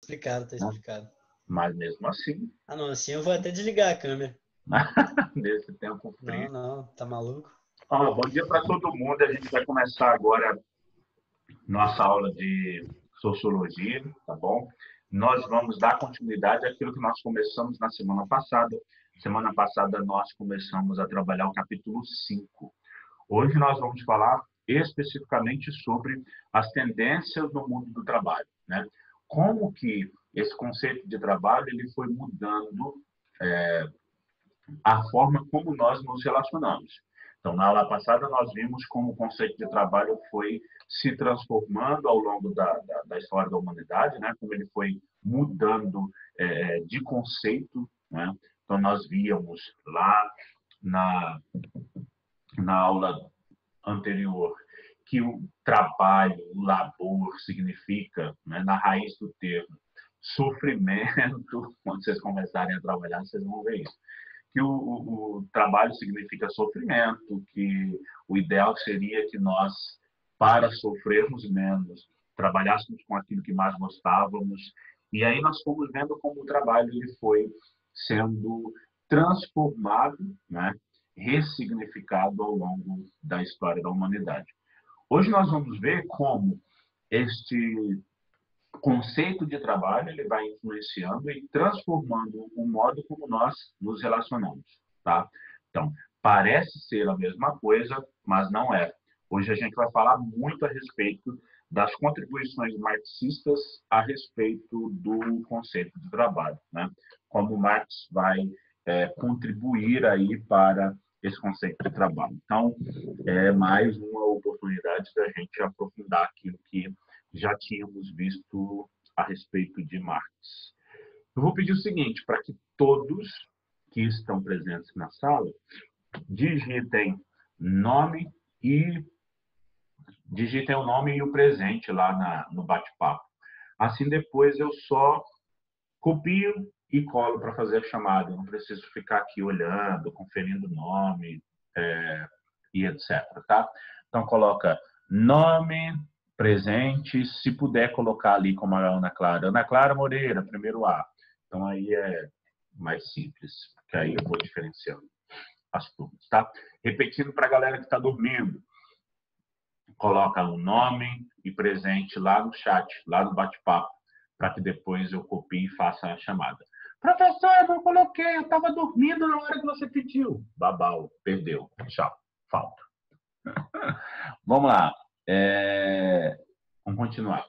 explicado, tá né? explicado. Mas mesmo assim, Ah, não, assim eu vou até desligar a câmera. nesse tempo Não, frio. não, tá maluco? Ó, bom dia para todo mundo. A gente vai começar agora nossa aula de sociologia, tá bom? Nós vamos dar continuidade àquilo que nós começamos na semana passada. Semana passada nós começamos a trabalhar o capítulo 5. Hoje nós vamos falar especificamente sobre as tendências no mundo do trabalho, né? Como que esse conceito de trabalho ele foi mudando a forma como nós nos relacionamos. Então, na aula passada, nós vimos como o conceito de trabalho foi se transformando ao longo da história da humanidade, né? Como ele foi mudando de conceito, né? Então, nós víamos lá na aula anterior que o trabalho, o labor, significa, né, na raiz do termo, sofrimento. Quando vocês começarem a trabalhar, vocês vão ver isso. Que o trabalho significa sofrimento, que o ideal seria que nós, para sofrermos menos, trabalhássemos com aquilo que mais gostávamos. E aí nós fomos vendo como o trabalho ele foi sendo transformado, né, ressignificado ao longo da história da humanidade. Hoje nós vamos ver como este conceito de trabalho ele vai influenciando e transformando o modo como nós nos relacionamos, tá? Então, parece ser a mesma coisa, mas não é. Hoje a gente vai falar muito a respeito das contribuições marxistas a respeito do conceito de trabalho, né? Como Marx vai contribuir aí para esse conceito de trabalho. Então, é mais uma oportunidade da gente aprofundar aquilo que já tínhamos visto a respeito de Marx. Eu vou pedir o seguinte, para que todos que estão presentes na sala digitem nome e digitem o nome e o presente lá no bate-papo. Assim, depois eu só copio e colo para fazer a chamada. Eu não preciso ficar aqui olhando, conferindo o nome e etc. Tá? Então, coloca nome, presente, se puder colocar ali como a Ana Clara. Ana Clara Moreira, primeiro A. Então, aí é mais simples, porque aí eu vou diferenciando as turmas, tá? Repetindo para a galera que está dormindo. Coloca o nome e presente lá no chat, lá no bate-papo, para que depois eu copie e faça a chamada. Professor, eu não coloquei, eu estava dormindo na hora que você pediu. Babau, perdeu. Tchau, falta. Vamos lá. Vamos continuar.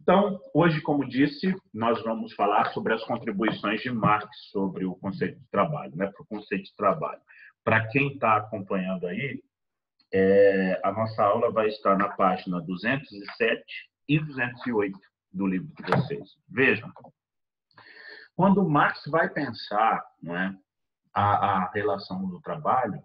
Então, hoje, como disse, nós vamos falar sobre as contribuições de Marx sobre o conceito de trabalho, né? Para o conceito de trabalho. Para quem está acompanhando aí, a nossa aula vai estar na página 207 e 208 do livro de vocês. Vejam, quando Marx vai pensar, não é, a relação do trabalho,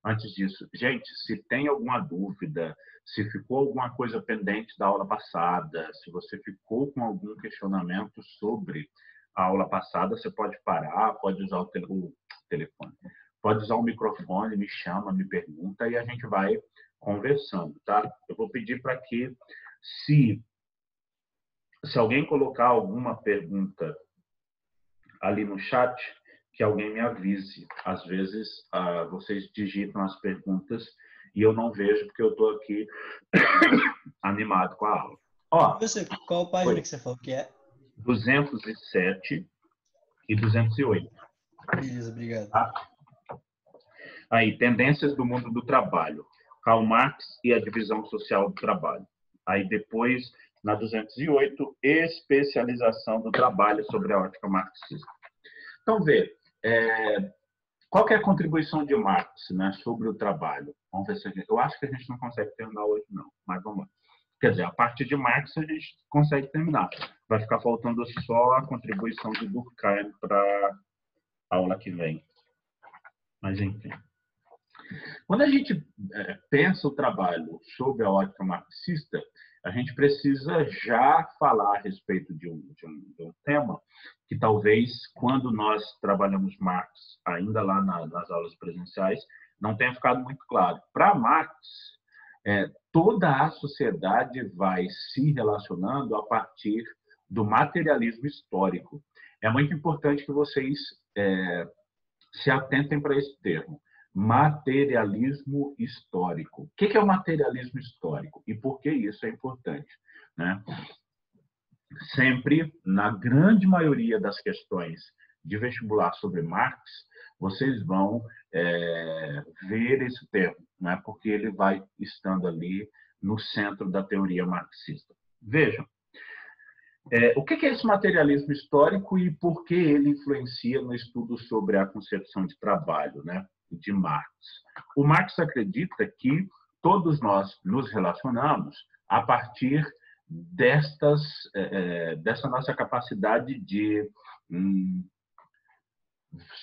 antes disso, gente, se tem alguma dúvida, se ficou alguma coisa pendente da aula passada, se você ficou com algum questionamento sobre a aula passada, você pode parar, pode usar o telefone, pode usar o microfone, me chama, me pergunta e a gente vai conversando, tá? Eu vou pedir para que, se alguém colocar alguma pergunta ali no chat, que alguém me avise. Às vezes, vocês digitam as perguntas e eu não vejo porque eu estou aqui animado com a aula. Ó, Qual página que você falou que é? 207 e 208. Beleza, obrigado. Tá? Aí, tendências do mundo do trabalho. Karl Marx e a divisão social do trabalho. Aí, depois, na 208, especialização do trabalho sobre a ótica marxista. Então, vê, qual que é a contribuição de Marx, né, sobre o trabalho? Vamos ver se eu acho que a gente não consegue terminar hoje, não, mas vamos lá. Quer dizer, a partir de Marx a gente consegue terminar. Vai ficar faltando só a contribuição de Durkheim para a aula que vem. Mas, enfim. Quando a gente pensa o trabalho sob a ótica marxista, a gente precisa já falar a respeito de um tema que talvez, quando nós trabalhamos Marx, ainda lá nas aulas presenciais, não tenha ficado muito claro. Para Marx, toda a sociedade vai se relacionando a partir do materialismo histórico. É muito importante que vocês se atentem para esse termo. Materialismo histórico. O que é o materialismo histórico? E por que isso é importante? Né? Sempre, na grande maioria das questões de vestibular sobre Marx, vocês vão ver esse termo, né? Porque ele vai estando ali no centro da teoria marxista. Vejam, o que é esse materialismo histórico e por que ele influencia no estudo sobre a concepção de trabalho, né, de Marx? O Marx acredita que todos nós nos relacionamos a partir dessa nossa capacidade de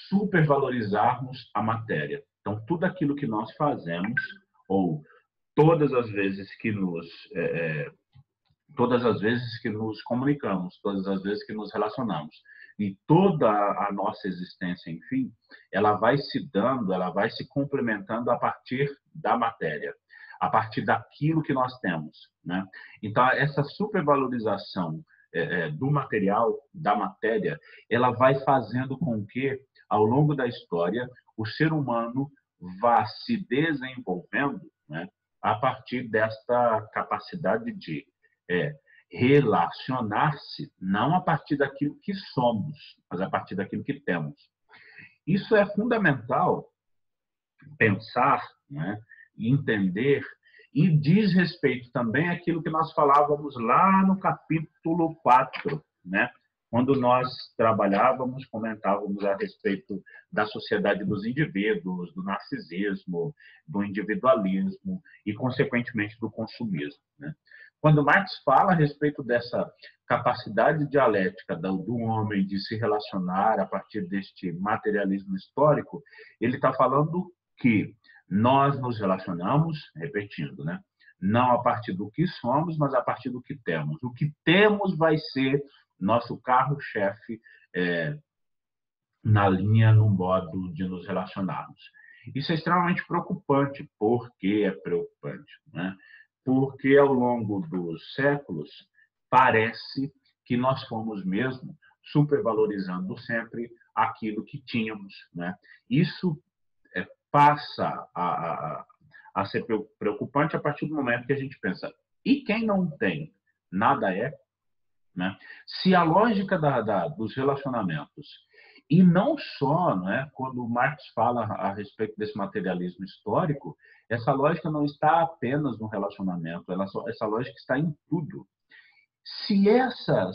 supervalorizarmos a matéria. Então, tudo aquilo que nós fazemos, ou todas as vezes que nos comunicamos, todas as vezes que nos relacionamos, e toda a nossa existência, enfim, ela vai se dando, ela vai se complementando a partir da matéria, a partir daquilo que nós temos, né? Então, essa supervalorização do material, da matéria, ela vai fazendo com que, ao longo da história, o ser humano vá se desenvolvendo, né, a partir desta capacidade de relacionar-se, não a partir daquilo que somos, mas a partir daquilo que temos. Isso é fundamental pensar, né, entender, e diz respeito também àquilo que nós falávamos lá no capítulo 4, né? Quando nós trabalhávamos, comentávamos a respeito da sociedade dos indivíduos, do narcisismo, do individualismo e, consequentemente, do consumismo, né? Quando Marx fala a respeito dessa capacidade dialética do homem de se relacionar a partir deste materialismo histórico, ele está falando que nós nos relacionamos, repetindo, né? Não a partir do que somos, mas a partir do que temos. O que temos vai ser nosso carro-chefe na linha, no modo de nos relacionarmos. Isso é extremamente preocupante. Por que é preocupante, né? Porque ao longo dos séculos parece que nós fomos mesmo supervalorizando sempre aquilo que tínhamos, né? Isso passa a ser preocupante a partir do momento que a gente pensa, e quem não tem, nada é, né? Se a lógica dos relacionamentos, e não só, né, quando Marx fala a respeito desse materialismo histórico, essa lógica não está apenas no relacionamento, essa lógica está em tudo. Se essa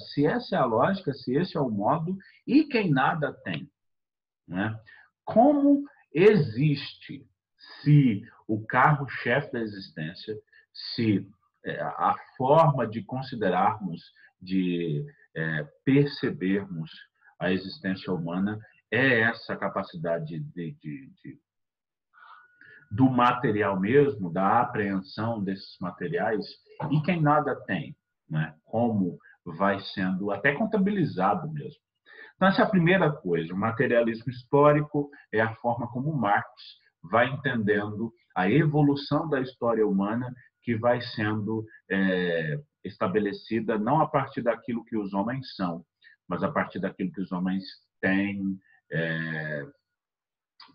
é a lógica, se esse é o modo, e quem nada tem, né? Como existe, se o carro-chefe da existência, se a forma de considerarmos, de percebermos a existência humana é essa capacidade do material mesmo, da apreensão desses materiais, e quem nada tem, né? Como vai sendo até contabilizado mesmo. Então, essa é a primeira coisa. O materialismo histórico é a forma como Marx vai entendendo a evolução da história humana, que vai sendo estabelecida não a partir daquilo que os homens são, mas a partir daquilo que os homens têm,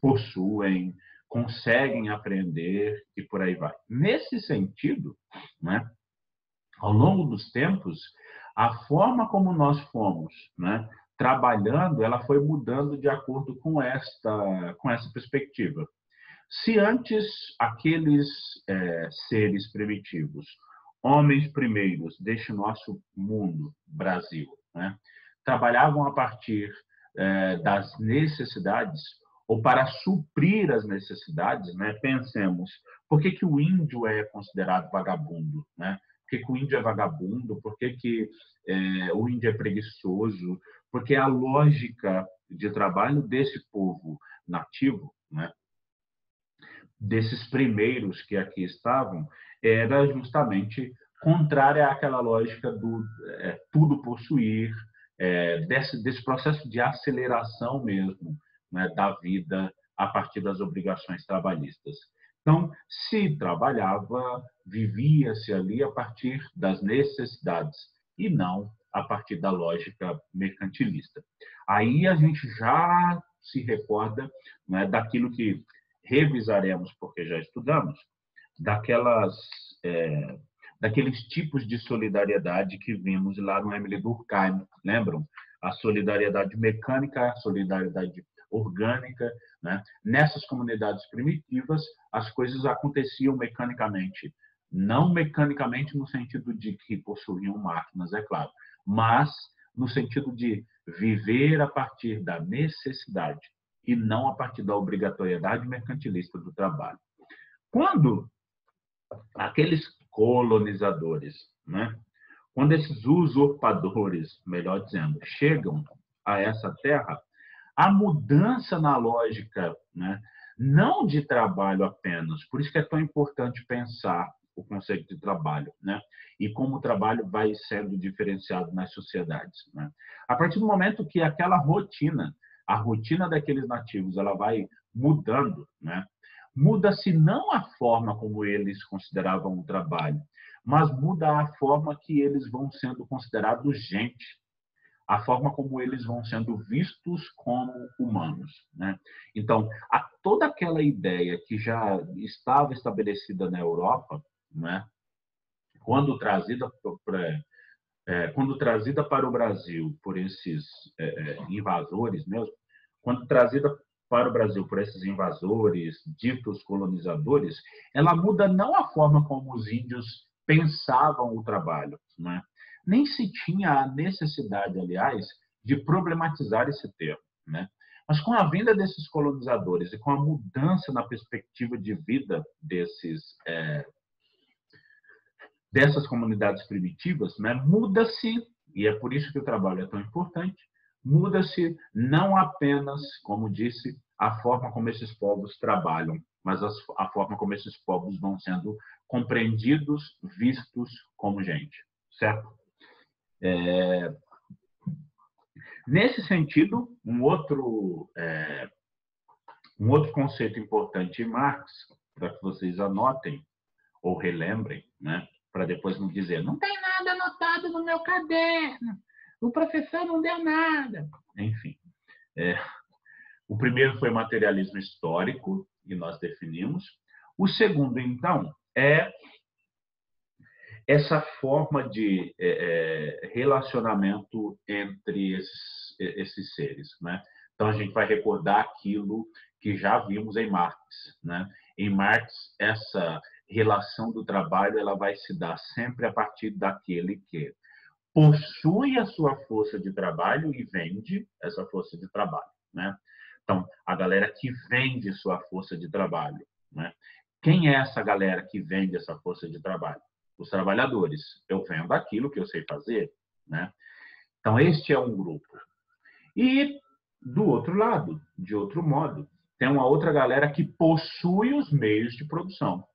possuem, conseguem aprender e por aí vai. Nesse sentido, né, ao longo dos tempos, a forma como nós fomos, né, trabalhando, ela foi mudando de acordo com essa perspectiva. Se antes aqueles seres primitivos, homens primeiros deste nosso mundo, Brasil, né, trabalhavam a partir das necessidades, ou para suprir as necessidades, né, pensemos, por que o índio é considerado vagabundo, né? Por que o índio é vagabundo? Por que o índio é preguiçoso? Porque a lógica de trabalho desse povo nativo, né, desses primeiros que aqui estavam, era justamente contrária àquela lógica do tudo possuir, desse processo de aceleração mesmo, né, da vida a partir das obrigações trabalhistas. Então, se trabalhava, vivia-se ali a partir das necessidades e não a partir da lógica mercantilista. Aí a gente já se recorda, né, daquilo que revisaremos, porque já estudamos, daqueles tipos de solidariedade que vimos lá no Emile Durkheim, lembram? A solidariedade mecânica, a solidariedade orgânica, né? Nessas comunidades primitivas, as coisas aconteciam mecanicamente. Não mecanicamente no sentido de que possuíam máquinas, é claro, mas no sentido de viver a partir da necessidade e não a partir da obrigatoriedade mercantilista do trabalho. Quando aqueles colonizadores, né? Quando esses usurpadores, melhor dizendo, chegam a essa terra, a mudança na lógica, né? Não de trabalho apenas, por isso que é tão importante pensar o conceito de trabalho, né? E como o trabalho vai sendo diferenciado nas sociedades, né? A partir do momento que aquela rotina, a rotina daqueles nativos, ela vai mudando, né? Muda-se não a forma como eles consideravam o trabalho, mas muda a forma que eles vão sendo considerados gente, a forma como eles vão sendo vistos como humanos, né? Então, toda aquela ideia que já estava estabelecida na Europa, né? Quando trazida para o Brasil por esses invasores mesmo, quando trazida para o Brasil por esses invasores, ditos colonizadores, ela muda não a forma como os índios pensavam o trabalho, né? Nem se tinha a necessidade, aliás, de problematizar esse termo, né? Mas com a vinda desses colonizadores e com a mudança na perspectiva de vida dessas comunidades primitivas, né, muda-se, e é por isso que o trabalho é tão importante, muda-se não apenas, como disse, a forma como esses povos trabalham, mas a forma como esses povos vão sendo compreendidos, vistos como gente, certo? Nesse sentido, um outro conceito importante em Marx, para que vocês anotem ou relembrem, né, para depois não dizer, não tem nada anotado no meu caderno, o professor não deu nada. Enfim, o primeiro foi materialismo histórico, e nós definimos. O segundo, então, é essa forma de relacionamento entre esses seres, né? Então, a gente vai recordar aquilo que já vimos em Marx, né? Em Marx, essa relação do trabalho ela vai se dar sempre a partir daquele que possui a sua força de trabalho e vende essa força de trabalho, né? Então, a galera que vende sua força de trabalho, né? Quem é essa galera que vende essa força de trabalho? Os trabalhadores. Eu vendo aquilo que eu sei fazer, né? Então, este é um grupo. E, do outro lado, de outro modo, tem uma outra galera que possui os meios de produção.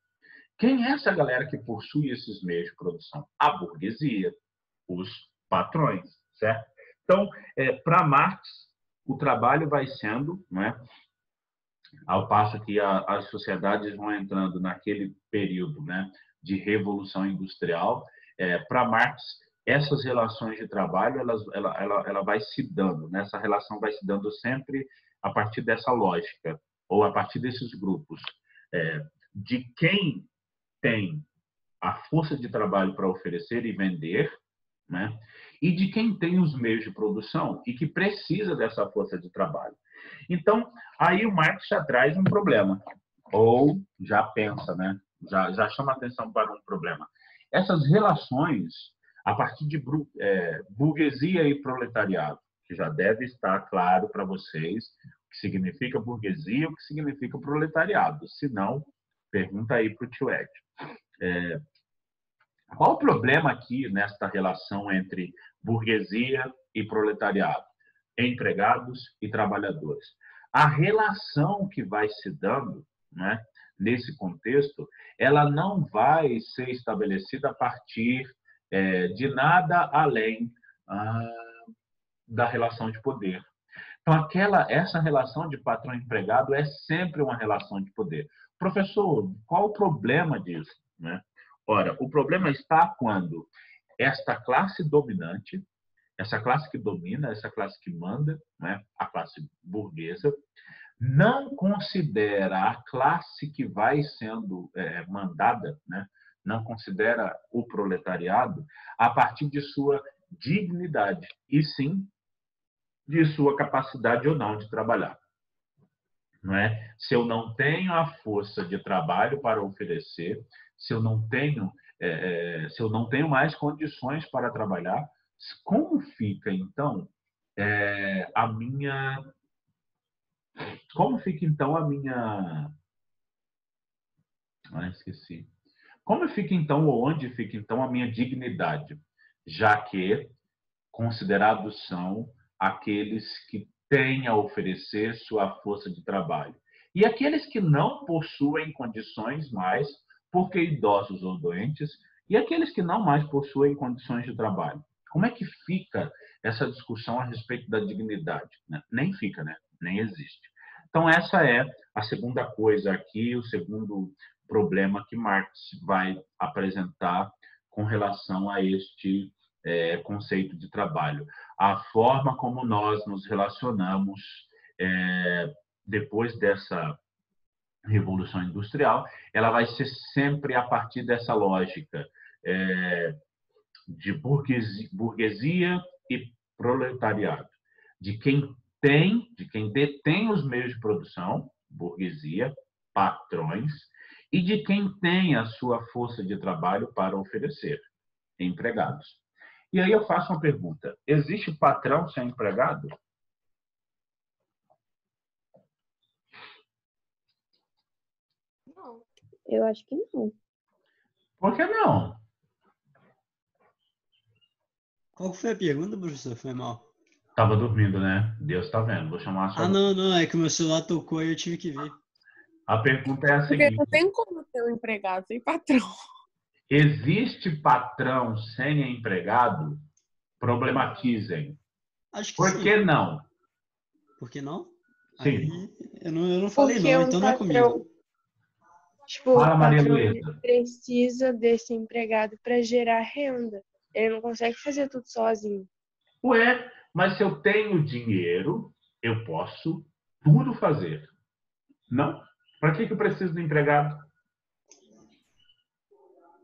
Quem é essa galera que possui esses meios de produção? A burguesia, os patrões, certo? Então, para Marx, o trabalho vai sendo, né, ao passo que as sociedades vão entrando naquele período, né, de revolução industrial, para Marx, essas relações de trabalho, ela vai se dando, né? Essa relação vai se dando sempre a partir dessa lógica, ou a partir desses grupos, de quem tem a força de trabalho para oferecer e vender, né? E de quem tem os meios de produção e que precisa dessa força de trabalho. Então, aí o Marx já traz um problema, ou já pensa, né? Já chama atenção para um problema. Essas relações, a partir de burguesia e proletariado, que já deve estar claro para vocês o que significa burguesia e o que significa proletariado. Se não, pergunta aí para o tio Ed. Qual o problema aqui nesta relação entre burguesia e proletariado, empregados e trabalhadores? A relação que vai se dando, né, nesse contexto, ela não vai ser estabelecida a partir de nada além da relação de poder. Então, essa relação de patrão-empregado é sempre uma relação de poder. Professor, qual o problema disso, né? Ora, o problema está quando esta classe dominante, essa classe que domina, essa classe que manda, né, a classe burguesa, não considera a classe que vai sendo mandada, né, não considera o proletariado a partir de sua dignidade, e sim de sua capacidade ou não de trabalhar. Não é? Se eu não tenho a força de trabalho para oferecer, se eu não tenho, se eu não tenho mais condições para trabalhar, como fica então a minha, como fica então a minha, esqueci. Como fica então ou onde fica então a minha dignidade, já que considerados são aqueles que têm a oferecer sua força de trabalho. E aqueles que não possuem condições mais, porque idosos ou doentes, e aqueles que não mais possuem condições de trabalho. Como é que fica essa discussão a respeito da dignidade? Nem fica, né? Nem existe. Então, essa é a segunda coisa aqui, o segundo problema que Marx vai apresentar com relação a este conceito de trabalho. A forma como nós nos relacionamos depois dessa revolução industrial, ela vai ser sempre a partir dessa lógica de burguesia e proletariado, de quem detém os meios de produção, burguesia, patrões, e de quem tem a sua força de trabalho para oferecer, empregados. E aí eu faço uma pergunta: existe patrão sem empregado? Não, eu acho que não. Por que não? Qual foi a pergunta, professor? Foi mal. Tava dormindo, né? Deus tá vendo. Vou chamar a sua. Ah, não, é que o meu celular tocou e eu tive que ver. A pergunta é a Porque seguinte: não tem como ter um empregado sem patrão. existe patrão sem empregado? Problematizem. Acho que Por sim. que não? Por que não? Sim. Aí, eu não falei Porque não, um então não é comigo. patrão, tipo, Fala, o Maria patrão Luísa. precisa desse empregado para gerar renda. Ele não consegue fazer tudo sozinho. Ué, mas se eu tenho dinheiro, eu posso tudo fazer. Não? Para que eu preciso do empregado?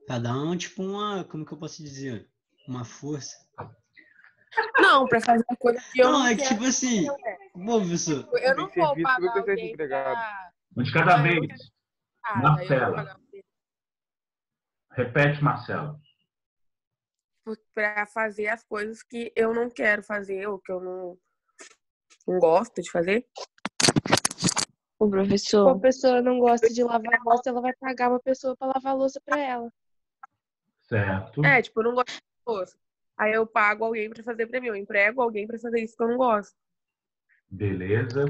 Cada um, tipo, como que eu posso dizer? Uma força. Não, pra fazer a coisa que eu Não, não é que quero. tipo assim, bom, professor, Eu não Tem vou serviço que pagar você seja alguém empregado. pra... Um de cada Ah, eu não vez. quero... Ah, daí eu vou Marcela. pagar alguém Repete, Marcelo. pra fazer as coisas que eu não quero fazer ou que eu não gosto de fazer. Se O a professor, pessoa não gosta de lavar a louça, ela vai pagar uma pessoa para lavar a louça para ela. Certo. É, tipo, eu não gosto de coisa. Aí eu pago alguém pra fazer pra mim. Eu emprego alguém pra fazer isso que eu não gosto. Beleza.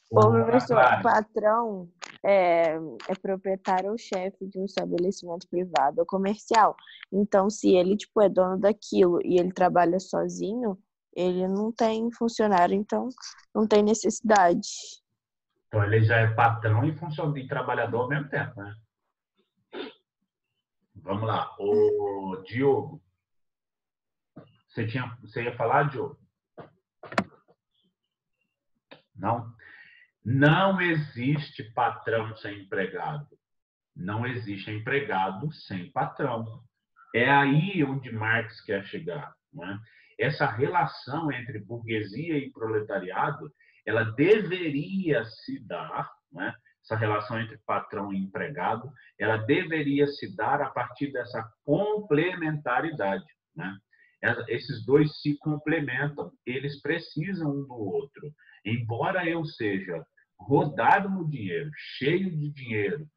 o Ana professor, Clara. o patrão é proprietário ou chefe de um estabelecimento privado ou comercial. Então, se ele, tipo, é dono daquilo e ele trabalha sozinho, ele não tem funcionário, então não tem necessidade. Então, ele já é patrão e funcionário e trabalhador ao mesmo tempo, né? Vamos lá. O Diogo. Você ia falar, Diogo? Não? Não existe patrão sem empregado. Não existe empregado sem patrão. É aí onde Marx quer chegar. Né? Essa relação entre burguesia e proletariado, ela deveria se dar, né? Essa relação entre patrão e empregado, ela deveria se dar a partir dessa complementaridade. Né? Esses dois se complementam, eles precisam um do outro. Embora eu seja rodado no dinheiro, cheio de dinheiro,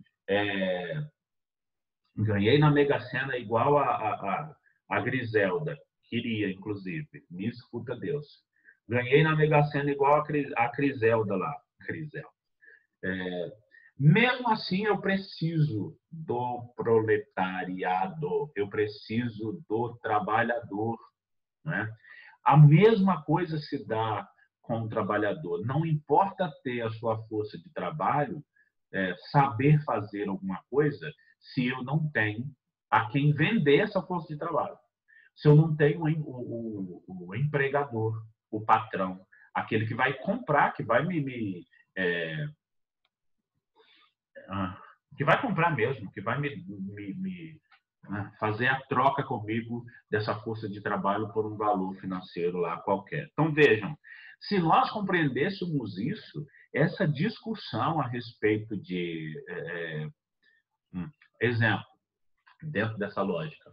ganhei na Mega Sena igual a Griselda, queria, inclusive, me escuta Deus. Ganhei na Mega Sena igual a Griselda lá. Griselda. Mesmo assim, eu preciso do proletariado, eu preciso do trabalhador. Né? A mesma coisa se dá com o trabalhador. Não importa ter a sua força de trabalho, saber fazer alguma coisa, se eu não tenho a quem vender essa força de trabalho. se eu não tenho o empregador, o patrão, aquele que vai comprar, que vai que vai comprar mesmo, que vai fazer a troca comigo dessa força de trabalho por um valor financeiro lá qualquer. Então, vejam, se nós compreendêssemos isso, essa discussão a respeito de... exemplo, dentro dessa lógica.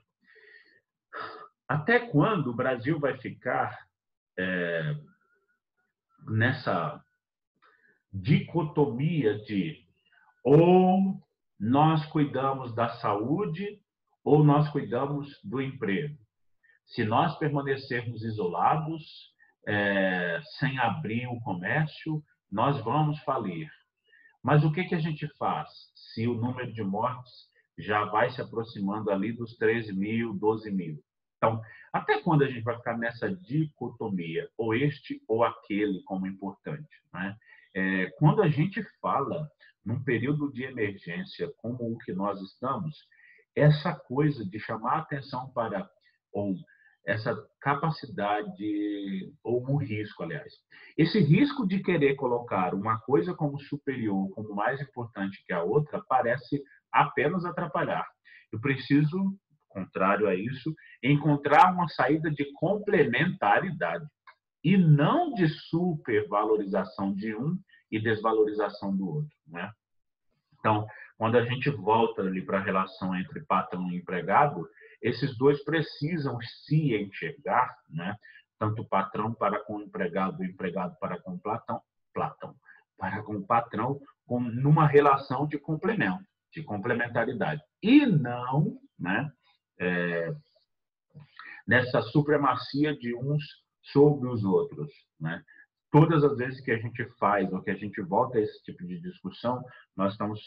Até quando o Brasil vai ficar nessa dicotomia de ou nós cuidamos da saúde ou nós cuidamos do emprego? Se nós permanecermos isolados, sem abrir o comércio, nós vamos falir. Mas o que a gente faz se o número de mortes já vai se aproximando ali dos 13 mil, 12 mil? Então, até quando a gente vai ficar nessa dicotomia, ou este ou aquele como importante, né? Quando a gente fala num período de emergência como o que nós estamos, essa coisa de chamar a atenção para ou essa capacidade, ou um risco, aliás. Esse risco de querer colocar uma coisa como superior, como mais importante que a outra, parece apenas atrapalhar. Eu preciso, contrário a isso, encontrar uma saída de complementaridade e não de supervalorização de um e desvalorização do outro, né? Então, quando a gente volta ali para a relação entre patrão e empregado, esses dois precisam se enxergar, né? Tanto o patrão para com o empregado para com o para com o patrão, numa relação de complemento, de complementaridade. E não, né, nessa supremacia de uns sobre os outros, né? Todas as vezes que a gente faz ou que a gente volta a esse tipo de discussão, nós estamos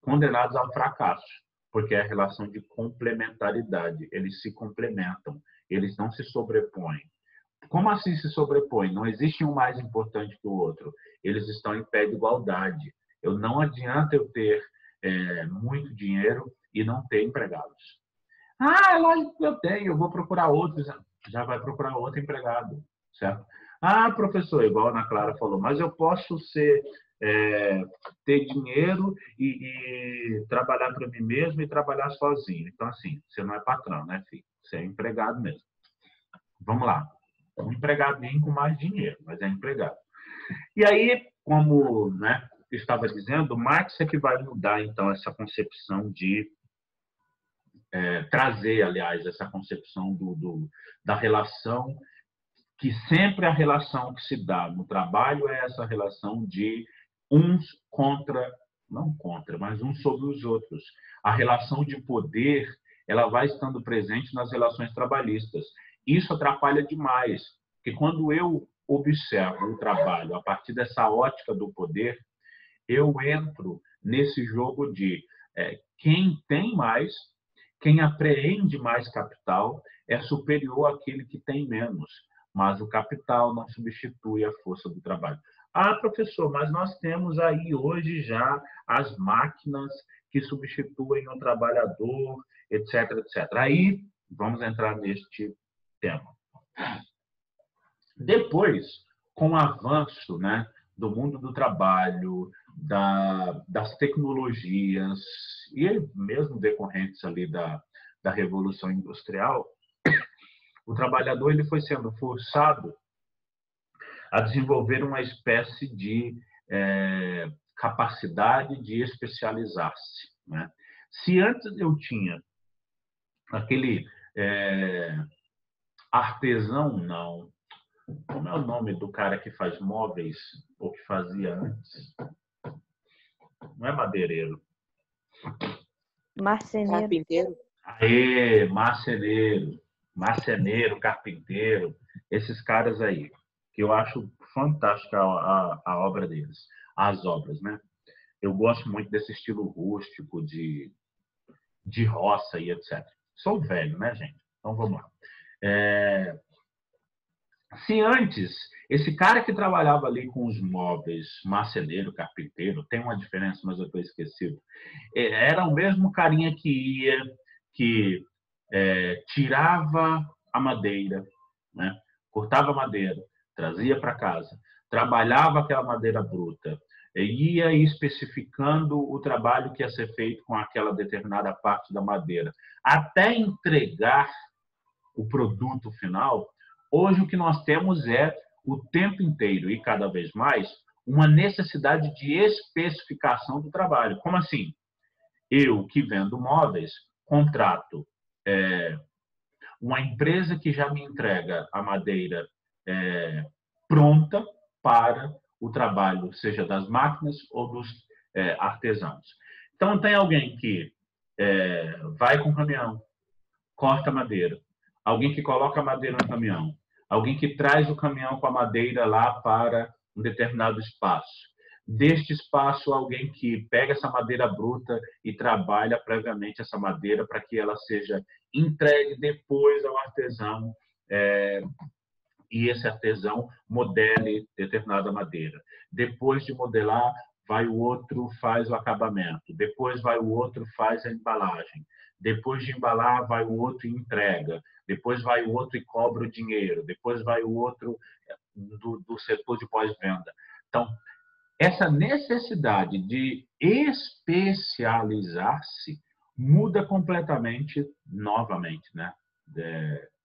condenados ao fracasso, porque é a relação de complementaridade. Eles se complementam, eles não se sobrepõem. Como assim se sobrepõem? Não existe um mais importante que o outro. Eles estão em pé de igualdade. Não adianta eu ter muito dinheiro e não ter empregados. É lógico que eu tenho, eu vou procurar outros. Já vai procurar outro empregado, certo? Professor, igual a Ana Clara falou, mas eu posso ter dinheiro e trabalhar para mim mesmo e trabalhar sozinho. Então, assim, você não é patrão, né, filho? Você é empregado mesmo. Vamos lá. Um empregadinho com mais dinheiro, mas é empregado. E aí, como, né, eu estava dizendo, Marx é que vai mudar, então, essa concepção de... trazer, aliás, essa concepção da relação, que sempre a relação que se dá no trabalho é essa relação de uns contra, não contra, mas uns sobre os outros. A relação de poder, ela vai estando presente nas relações trabalhistas. Isso atrapalha demais, porque quando eu observo o trabalho a partir dessa ótica do poder, eu entro nesse jogo de quem tem mais, quem apreende mais capital é superior àquele que tem menos. Mas o capital não substitui a força do trabalho. Professor, mas nós temos aí hoje já as máquinas que substituem o trabalhador, etc, etc. Aí, vamos entrar neste tema. Depois, com o avanço, né, do mundo do trabalho, das tecnologias, e mesmo decorrentes ali da Revolução Industrial, o trabalhador ele foi sendo forçado a desenvolver uma espécie de capacidade de especializar-se, né? Se antes eu tinha aquele artesão, não. Como é o nome do cara que faz móveis, ou que fazia antes? Não é madeireiro. Marceneiro. Carpinteiro. Marceneiro, carpinteiro, esses caras aí, que eu acho fantástica a obra deles, as obras, né? Eu gosto muito desse estilo rústico, de roça e etc. Sou velho, né, gente? Então, vamos lá. Se antes, esse cara que trabalhava ali com os móveis, marceneiro, carpinteiro, tem uma diferença, mas eu estou esquecido, era o mesmo carinha que tirava a madeira, né? Cortava a madeira, trazia para casa, trabalhava aquela madeira bruta, ia especificando o trabalho que ia ser feito com aquela determinada parte da madeira, até entregar o produto final. Hoje o que nós temos é o tempo inteiro e cada vez mais uma necessidade de especificação do trabalho. Como assim? Eu que vendo móveis, contrato uma empresa que já me entrega a madeira pronta para o trabalho, seja das máquinas ou dos artesãos. Então, tem alguém que vai com o caminhão, corta a madeira, alguém que coloca a madeira no caminhão, alguém que traz o caminhão com a madeira lá para um determinado espaço. Deste espaço, alguém que pega essa madeira bruta e trabalha previamente essa madeira para que ela seja entregue depois ao artesão e esse artesão modele determinada madeira. Depois de modelar, vai o outro, faz o acabamento. Depois vai o outro, faz a embalagem. Depois de embalar, vai o outro e entrega. Depois vai o outro e cobra o dinheiro. Depois vai o outro do setor de pós-venda. Então, essa necessidade de especializar-se muda completamente, novamente, né?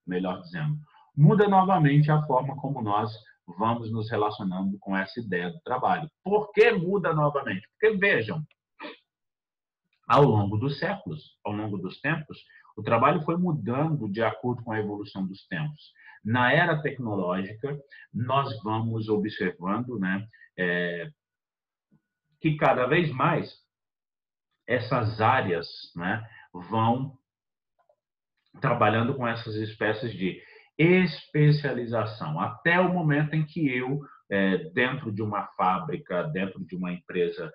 Melhor dizendo, muda novamente a forma como nós vamos nos relacionando com essa ideia do trabalho. Por que muda novamente? Porque, vejam, ao longo dos séculos, ao longo dos tempos, o trabalho foi mudando de acordo com a evolução dos tempos. Na era tecnológica, nós vamos observando, né, que cada vez mais essas áreas, né, vão trabalhando com essas espécies de especialização, até o momento em que eu, dentro de uma fábrica, dentro de uma empresa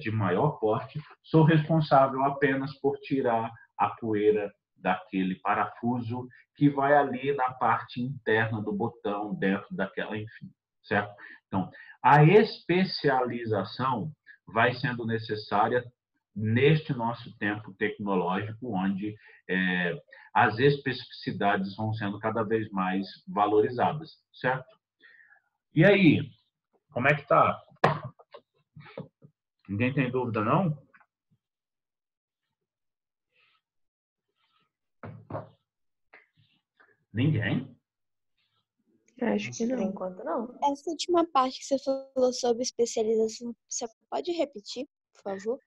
de maior porte, sou responsável apenas por tirar a poeira daquele parafuso que vai ali na parte interna do botão, dentro daquela, enfim, certo? Então, a especialização vai sendo necessária neste nosso tempo tecnológico, onde as especificidades vão sendo cada vez mais valorizadas, certo? E aí, como é que tá? Ninguém tem dúvida, não? Ninguém? Acho que Por não. enquanto, não. Essa última parte que você falou sobre especialização, você pode repetir, por favor?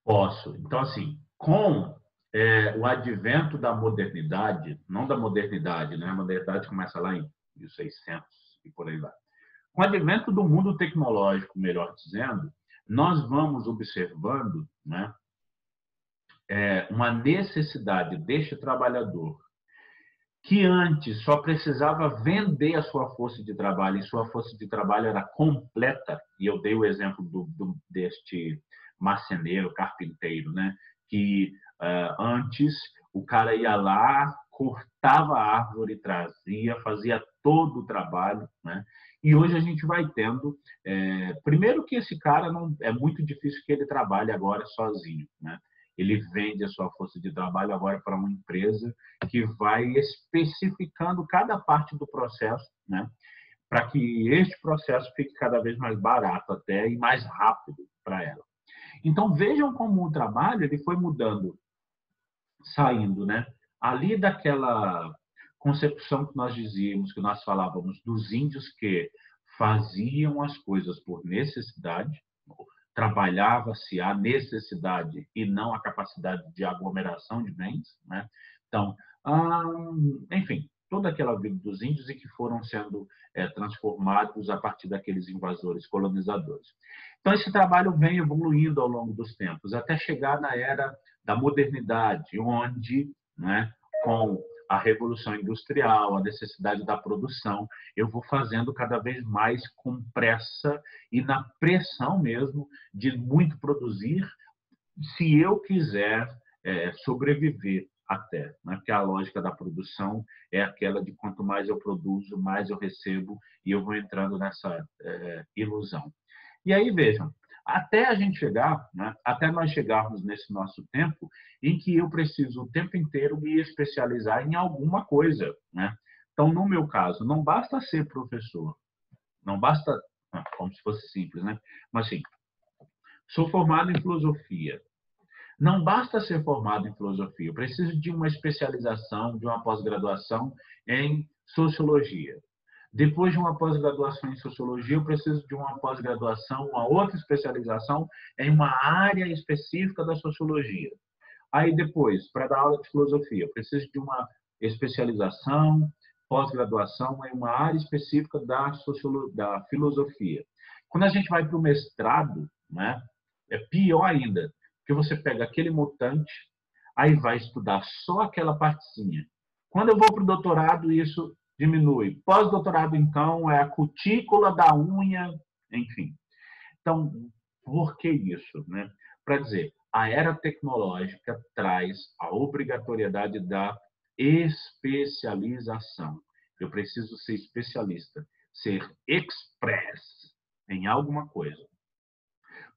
Posso. Então, assim, com o advento da modernidade, não da modernidade, né? A modernidade começa lá em 1600 e por aí vai. Com o advento do mundo tecnológico, melhor dizendo, nós vamos observando, né, uma necessidade deste trabalhador que antes só precisava vender a sua força de trabalho, e sua força de trabalho era completa, e eu dei o exemplo deste marceneiro, carpinteiro, né? Que antes o cara ia lá, cortava a árvore, trazia, fazia todo o trabalho, né? E hoje a gente vai tendo, primeiro que esse cara não é muito difícil que ele trabalhe agora sozinho, né? Ele vende a sua força de trabalho agora para uma empresa que vai especificando cada parte do processo, né? Para que este processo fique cada vez mais barato até e mais rápido para ela. Então, vejam como o trabalho ele foi mudando, saindo, né? Ali daquela concepção que nós dizíamos, que nós falávamos dos índios que faziam as coisas por necessidade, trabalhava-se a necessidade e não a capacidade de aglomeração de bens, né? Então, enfim, toda aquela vida dos índios e que foram sendo transformados a partir daqueles invasores colonizadores. Então, esse trabalho vem evoluindo ao longo dos tempos, até chegar na era da modernidade, onde, né, com a revolução industrial, a necessidade da produção, eu vou fazendo cada vez mais com pressa e na pressão mesmo de muito produzir, se eu quiser sobreviver até, né? Porque a lógica da produção é aquela de quanto mais eu produzo, mais eu recebo, e eu vou entrando nessa ilusão. E aí, vejam, Até a gente chegar, né, até nós chegarmos nesse nosso tempo em que eu preciso o tempo inteiro me especializar em alguma coisa, né? Então, no meu caso, não basta ser professor, não basta, como se fosse simples, né? Mas assim, sou formado em filosofia. Não basta ser formado em filosofia, eu preciso de uma especialização, de uma pós-graduação em sociologia. Depois de uma pós-graduação em sociologia, eu preciso de uma pós-graduação, uma outra especialização em uma área específica da sociologia. Aí depois, para dar aula de filosofia, eu preciso de uma especialização, pós-graduação em uma área específica da filosofia. Quando a gente vai para o mestrado, né, é pior ainda, porque você pega aquele mutante, aí vai estudar só aquela partezinha. Quando eu vou para o doutorado, isso diminui. Pós-doutorado, então, é a cutícula da unha, enfim. Então, por que isso? Né? Para dizer, a era tecnológica traz a obrigatoriedade da especialização. Eu preciso ser especialista, ser express em alguma coisa,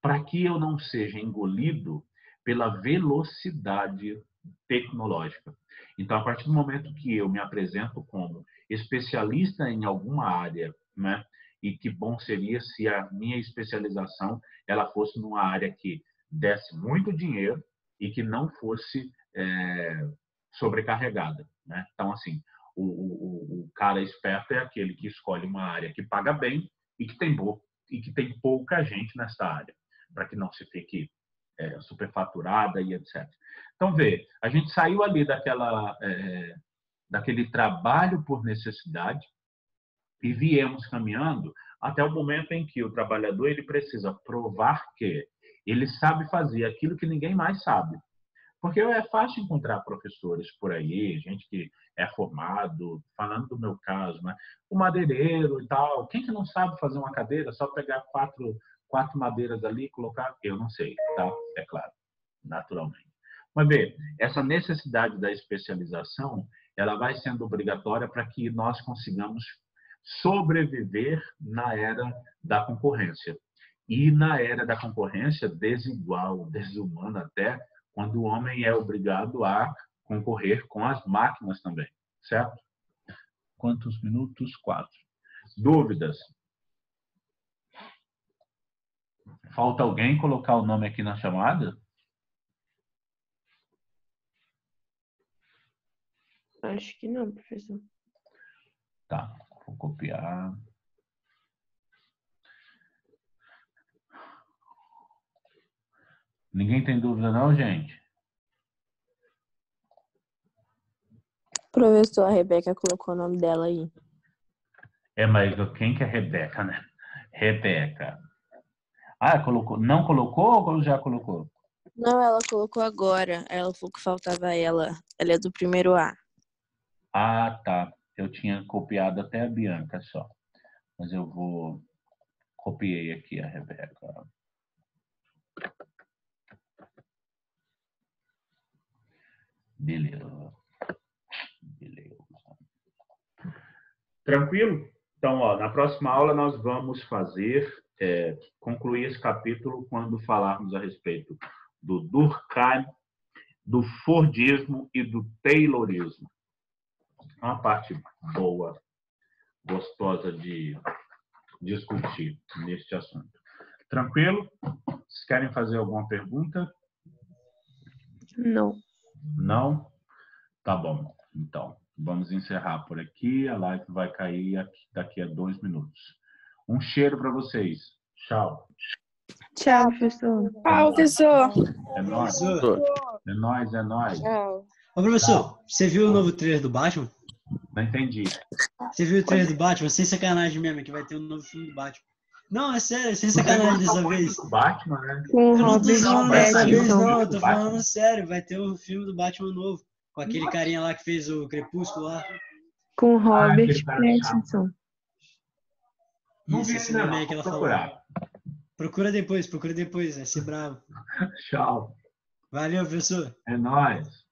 para que eu não seja engolido pela velocidade tecnológica. Então, a partir do momento que eu me apresento como especialista em alguma área, né, e que bom seria se a minha especialização ela fosse numa área que desse muito dinheiro e que não fosse sobrecarregada, né? Então, assim, o cara esperto é aquele que escolhe uma área que paga bem e que tem pouca gente nessa área, para que não se fique superfaturada e etc. Então, vê, a gente saiu ali daquele trabalho por necessidade e viemos caminhando até o momento em que o trabalhador ele precisa provar que ele sabe fazer aquilo que ninguém mais sabe. Porque é fácil encontrar professores por aí, gente que é formado, falando do meu caso, né? O madeireiro e tal. Quem que não sabe fazer uma cadeira? Só pegar quatro madeiras ali e colocar? Eu não sei, tá? É claro, naturalmente. Mas, bem, essa necessidade da especialização, ela vai sendo obrigatória para que nós consigamos sobreviver na era da concorrência. E na era da concorrência desigual, desumana até, quando o homem é obrigado a concorrer com as máquinas também, certo? Quantos minutos? 4. Dúvidas? Falta alguém colocar o nome aqui na chamada? Acho que não, professor. Tá, vou copiar. Ninguém tem dúvida não, gente? Professor, a Rebeca colocou o nome dela aí. Mas quem que é Rebeca, né? Rebeca. Ah, colocou. Não colocou ou já colocou? Não, ela colocou agora. Ela falou que faltava ela. Ela é do primeiro A. Ah, tá. Eu tinha copiado até a Bianca só. Mas eu vou... Copiei aqui a Rebeca. Beleza. Tranquilo? Então, ó, na próxima aula nós vamos concluir esse capítulo quando falarmos a respeito do Durkheim, do Fordismo e do Taylorismo. Uma parte boa, gostosa de discutir neste assunto. Tranquilo? Vocês querem fazer alguma pergunta? Não. Não? Tá bom. Então, vamos encerrar por aqui. A live vai cair daqui a 2 minutos. Um cheiro para vocês. Tchau. Tchau, professor. Tchau, professor. É nóis. Professor, É nóis, é nóis. Tchau. ô professor, você viu o novo trailer do Batman? Não entendi. Você viu o trailer do Batman? Sem sacanagem mesmo, que vai ter um novo filme do Batman. Não, é sério, sem sacanagem dessa vez. O Batman, né? Com Eu não tô Robert zoando dessa vez, Pattinson. não. Eu tô Batman. falando sério. Vai ter um filme do Batman novo. Com aquele carinha lá que fez o Crepúsculo lá. Com Robert aquele cara Pattinson. Não Isso, vi esse ainda nome não. aí que ela Vou falou. procurar. Procura depois, vai ser bravo. Tchau. Valeu, professor. É nóis.